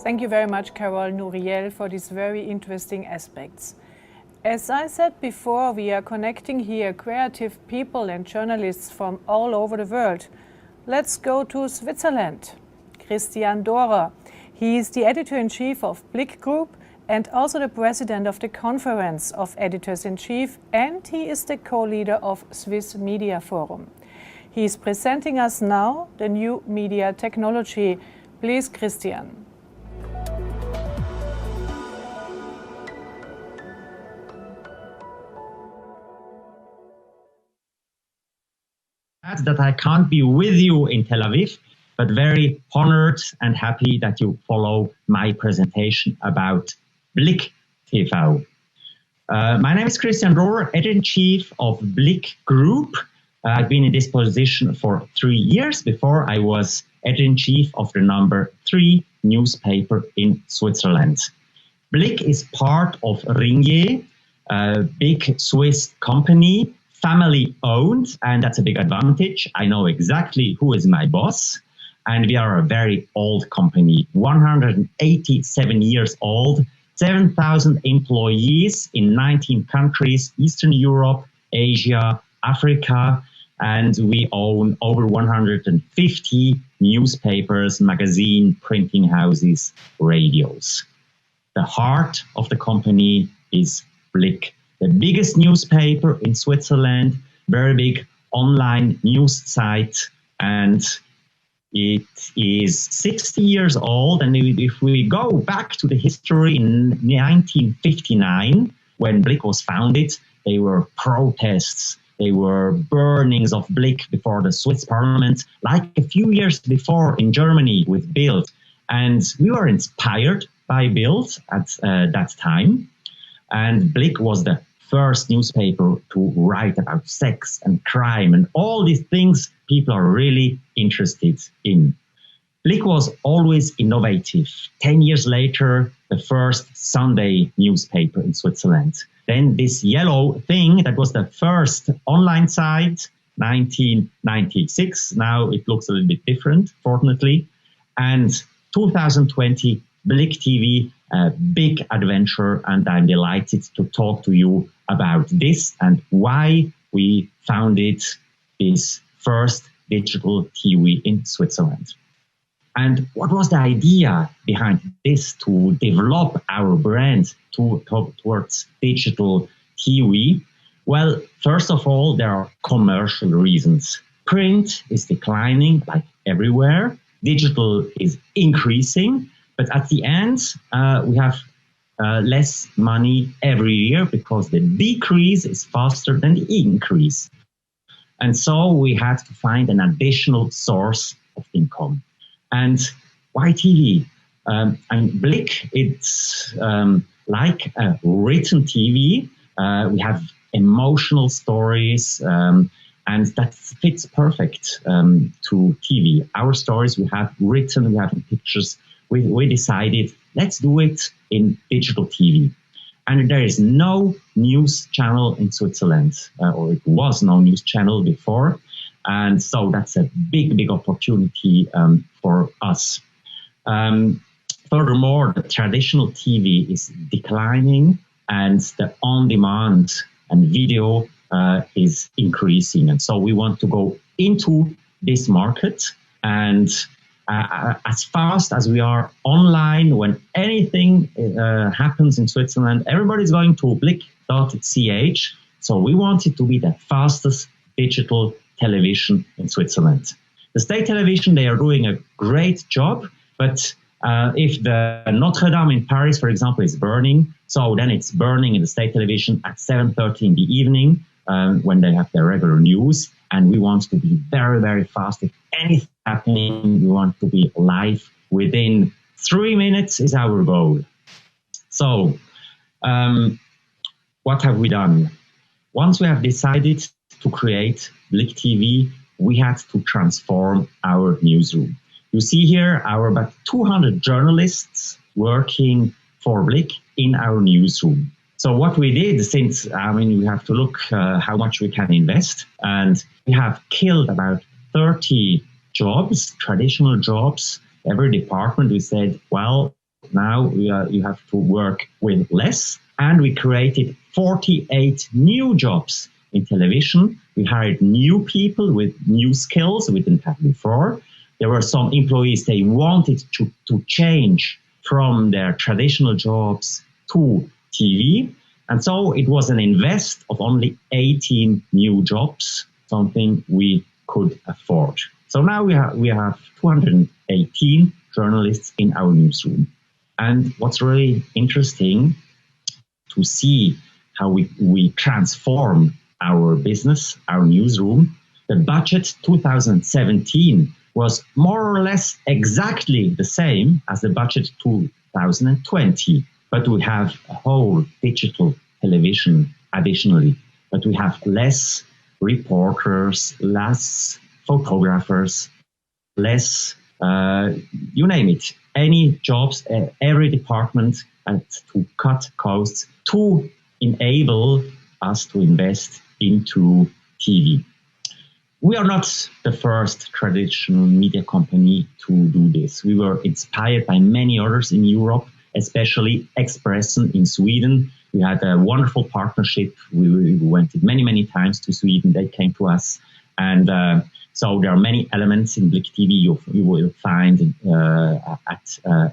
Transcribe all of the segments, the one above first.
Thank you very much, Carol Nouriel, for these very interesting aspects. As I said before, we are connecting here creative people and journalists from all over the world. Let's go to Switzerland. Christian Dorer. He is the editor-in-chief of Blick Group and also the president of the Conference of Editors-in-Chief, and he is the co-leader of Swiss Media Forum. He is presenting us now the new media technology. Please, Christian. That I can't be with you in Tel Aviv, but very honored and happy that you follow my presentation about Blick TV. My name is Christian Dorer, editor-in-chief of Blick Group. I've been in this position for 3 years. Before I was editor-in-chief of the number 3 newspaper in Switzerland. Blick is part of Ringier, a big Swiss company, family-owned, and that's a big advantage. I know exactly who is my boss, and we are a very old company, 187 years old, 7,000 employees in 19 countries, Eastern Europe, Asia, Africa, and we own over 150 newspapers, magazine, printing houses, radios. The heart of the company is Blick, the biggest newspaper in Switzerland, very big online news site, and it is 60 years old. And if we go back to the history in 1959, when Blick was founded, there were protests, there were burnings of Blick before the Swiss parliament, like a few years before in Germany with Bild. And we were inspired by Bild at that time. And Blick was the first newspaper to write about sex and crime and all these things people are really interested in. Blick was always innovative. 10 years later, the first Sunday newspaper in Switzerland. Then this yellow thing, that was the first online site, 1996. Now it looks a little bit different, fortunately. And 2020, Blick TV, a big adventure, and I'm delighted to talk to you about this and why we founded this first digital TV in Switzerland. And what was the idea behind this to develop our brand towards digital TV? Well, first of all, there are commercial reasons. Print is declining like everywhere. Digital is increasing. But at the end, we have less money every year because the decrease is faster than the increase. And so we had to find an additional source of income. And why TV? And Blick, it's like a written TV. We have emotional stories, and that fits perfect to TV. Our stories we have written, we have pictures. We decided, let's do it in digital TV. And there is no news channel in Switzerland, or it was no news channel before. And so that's a big, big opportunity for us. Furthermore, the traditional TV is declining and the on-demand and video is increasing. And so we want to go into this market and as fast as we are online, when anything happens in Switzerland, everybody's going to blick.ch. So we want it to be the fastest digital television in Switzerland. The state television, they are doing a great job, but if the Notre Dame in Paris, for example, is burning, so then it's burning in the state television at 7:30 in the evening when they have their regular news. And we want to be very, very fast. If anything happening, we want to be live within 3 minutes is our goal. So what have we done? Once we have decided to create Blick TV, we had to transform our newsroom. You see here our about 200 journalists working for Blick in our newsroom. So what we did, since, we have to look how much we can invest, and we have killed about 30 jobs, traditional jobs. Every department, we said, well, Now you have to work with less. And we created 48 new jobs in television. We hired new people with new skills we didn't have before. There were some employees, they wanted to change from their traditional jobs to TV. And so it was an invest of only 18 new jobs, something we could afford. So now we have 218 journalists in our newsroom. And what's really interesting to see how we transform our business, our newsroom. The budget 2017 was more or less exactly the same as the budget 2020, but we have a whole digital television additionally. But we have less reporters, less photographers, less, you name it, any jobs, every department, and to cut costs, to enable us to invest into TV. We are not the first traditional media company to do this. We were inspired by many others in Europe, especially Expressen in Sweden. We had a wonderful partnership. We went many, many times to Sweden. They came to us. And so there are many elements in Blick TV you will find at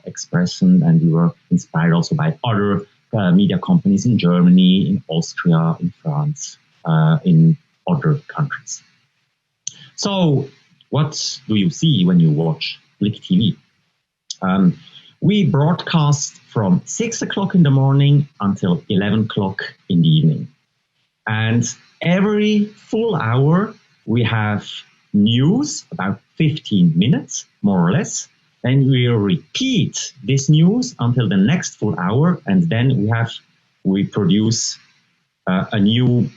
Expressen. And we were inspired also by other media companies in Germany, in Austria, in France, in other countries. So what do you see when you watch Blick TV? We broadcast from 6 o'clock in the morning until 11 o'clock in the evening. And every full hour, we have news, about 15 minutes, more or less. Then we repeat this news until the next full hour, and then we produce a new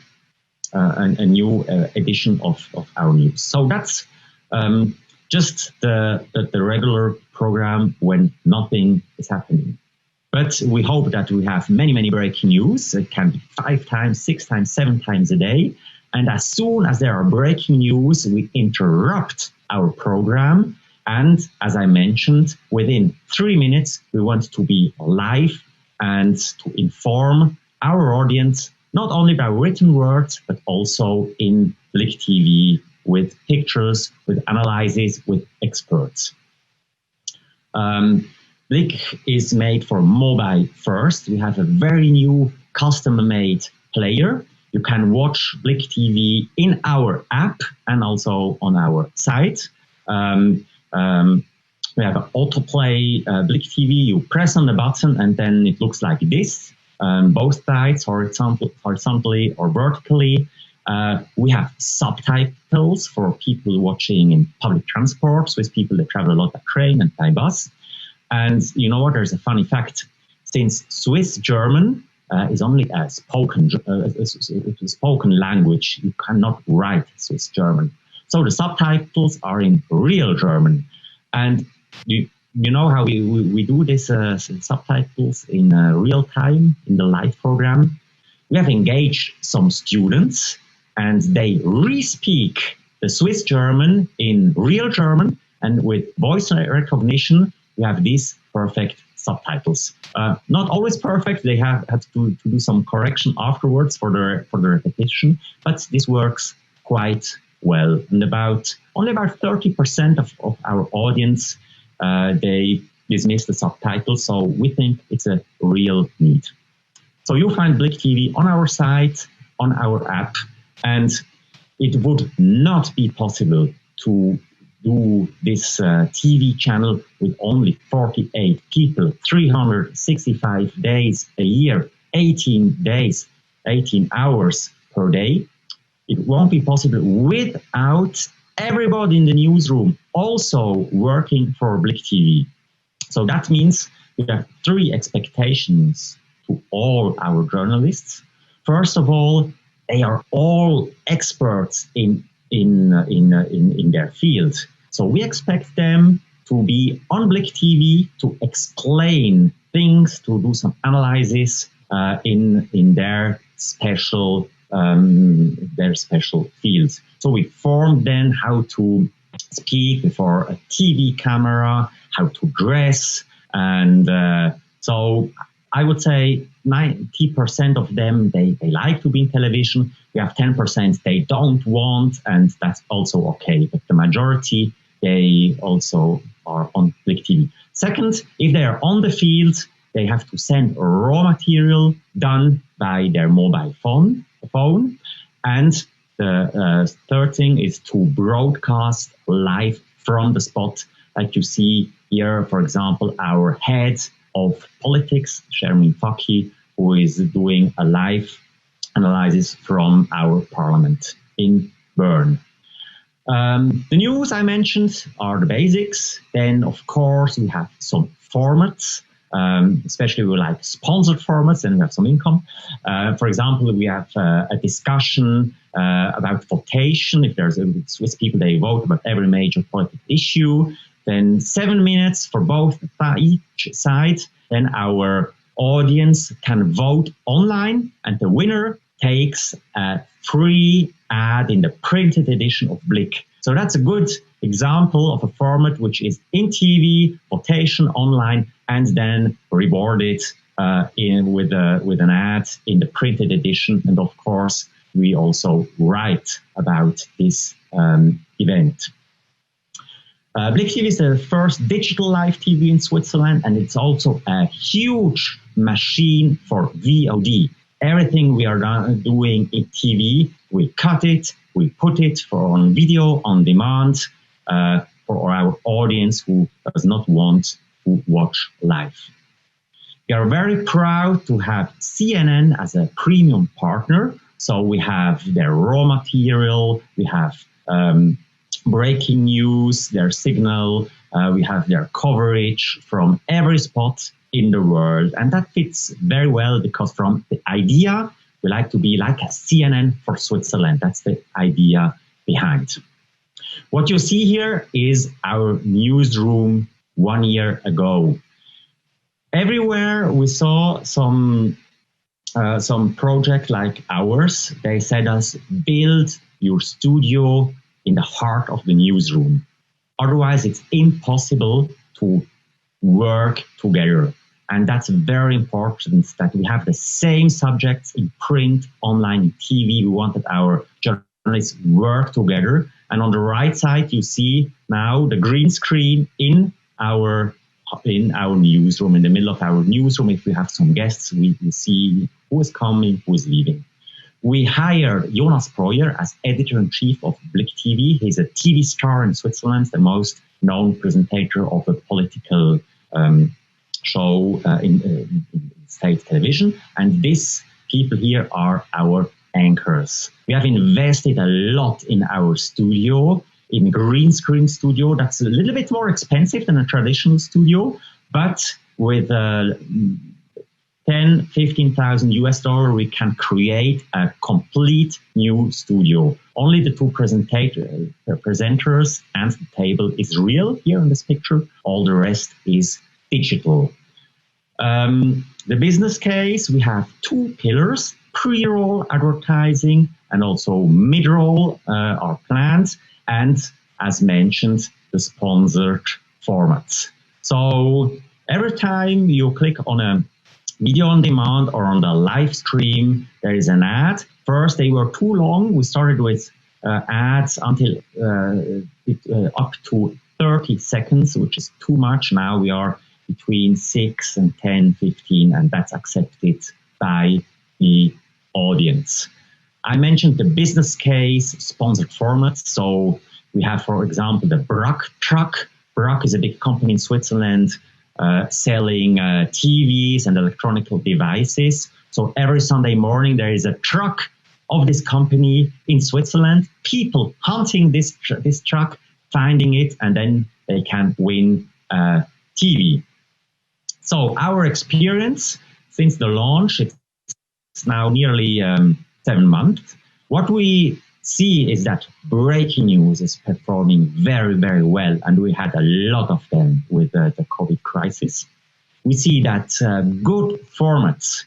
edition of our news. So that's just the regular program when nothing is happening. But we hope that we have many, many breaking news. It can be 5 times, 6 times, 7 times a day. And as soon as there are breaking news, we interrupt our program. And as I mentioned, within 3 minutes, we want to be live and to inform our audience, not only by written words, but also in Blick TV with pictures, with analysis, with experts. Blick is made for mobile first. We have a very new custom-made player. You can watch Blick TV in our app and also on our site. We have an autoplay Blick TV. You press on the button and then it looks like this. Both sides, horizontally or vertically. We have subtitles for people watching in public transports, with people that travel a lot by train and by bus. And you know what? There's a funny fact. Since Swiss German is only a spoken language, you cannot write Swiss German. So the subtitles are in real German. And you know how we do this subtitles in real time in the live program? We have engaged some students and they re-speak the Swiss German in real German, and with voice recognition, we have these perfect subtitles. Not always perfect, they have had to do some correction afterwards for the repetition, but this works quite well. And only about 30% of our audience, they dismiss the subtitles, so we think it's a real need. So you'll find Blick TV on our site, on our app, and it would not be possible to do this TV channel with only 48 people, 365 days a year, 18 days, 18 hours per day. It won't be possible without everybody in the newsroom also working for Blick TV. So that means we have 3 expectations to all our journalists. First of all, they are all experts in their field. So we expect them to be on Blick TV to explain things, to do some analysis in their special fields. So we form then how to speak before a TV camera, how to dress, And so I would say 90% of them, they like to be in television. We have 10% they don't want, and that's also okay. But the majority, they also are on Blick TV. Second, if they are on the field, they have to send raw material done by their mobile phone. And the third thing is to broadcast live from the spot. Like you see here, for example, our head of politics, Shermin Faki, who is doing a live analysis from our parliament in Bern. The news I mentioned are the basics. Then, of course, we have some formats, especially we like sponsored formats, and we have some income. For example, we have a discussion about votation. If there's Swiss people, they vote about every major political issue. Then 7 minutes for both each side. Then our audience can vote online, and the winner takes a free ad in the printed edition of Blick. So that's a good example of a format which is in TV, votation online, and then rewarded with an ad in the printed edition. And of course, we also write about this event. Blick TV is the first digital live TV in Switzerland, and it's also a huge machine for VOD. Everything we are doing in TV, we cut it, we put it on video on demand for our audience who does not want to watch live. We are very proud to have CNN as a premium partner. So we have their raw material, we have breaking news, their signal, we have their coverage from every spot in the world. And that fits very well because from the idea, we like to be like a CNN for Switzerland. That's the idea behind. What you see here is our newsroom 1 year ago. Everywhere we saw some project like ours, they said us, build your studio in the heart of the newsroom. Otherwise, it's impossible to work together. And that's very important that we have the same subjects in print, online, in TV. We want that our journalists work together. And on the right side, you see now the green screen in our newsroom, in the middle of our newsroom. If we have some guests, we see who is coming, who is leaving. We hired Jonas Breuer as editor-in-chief of Blick TV. He's a TV star in Switzerland, the most known presenter of a political show in state television. And these people here are our anchors. We have invested a lot in our studio, in a green screen studio. That's a little bit more expensive than a traditional studio, but with 10,000-15,000 US dollar, we can create a complete new studio. Only the two presenters and the table is real here in this picture. All the rest is digital. The business case, we have two pillars: pre-roll advertising and also mid-roll are planned. And as mentioned, the sponsored formats. So every time you click on a video on demand or on the live stream, there is an ad. First, they were too long. We started with ads until up to 30 seconds, which is too much. Now we are between 6 and 10, 15, and that's accepted by the audience. I mentioned the business case, sponsored formats. So we have, for example, the Brack truck. Brack is a big company in Switzerland selling TVs and electronic devices. So every Sunday morning, there is a truck of this company in Switzerland, people hunting this truck, finding it, and then they can win TV. So our experience since the launch, it's now nearly 7 months. What we see is that breaking news is performing very, very well, and we had a lot of them with the COVID crisis. We see that good formats,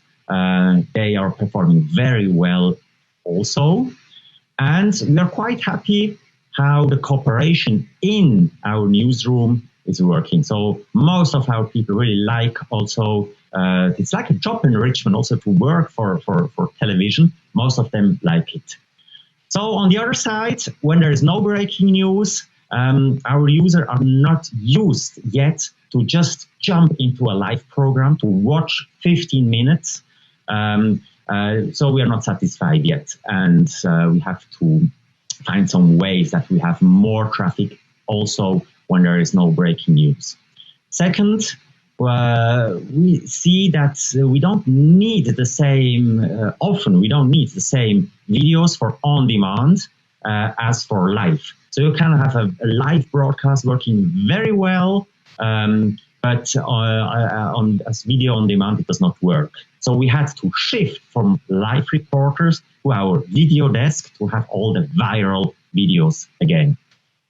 they are performing very well also, and we are quite happy how the cooperation in our newsroom is working. So most of our people really like also, it's like a job enrichment also to work for television. Most of them like it. So on the other side, when there is no breaking news, our users are not used yet to just jump into a live program to watch 15 minutes. So we are not satisfied yet. And we have to find some ways that we have more traffic also when there is no breaking news. Second, we see that we don't need the same, often we don't need the same videos for on-demand as for live. So you can have a live broadcast working very well, but as video on demand, it does not work. So we had to shift from live reporters to our video desk to have all the viral videos again.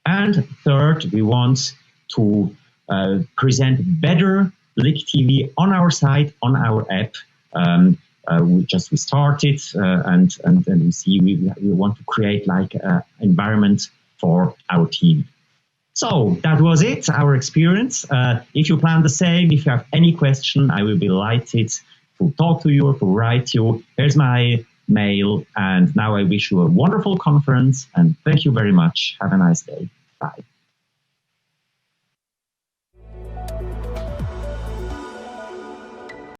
And third, we want to present better Blick TV on our site, on our app. We started, and we see we want to create like an environment for our TV. So that was it, our experience. If you plan the same, if you have any question, I will be delighted to talk to you or to write you. Here's my mail, and now I wish you a wonderful conference, and thank you very much. Have a nice day.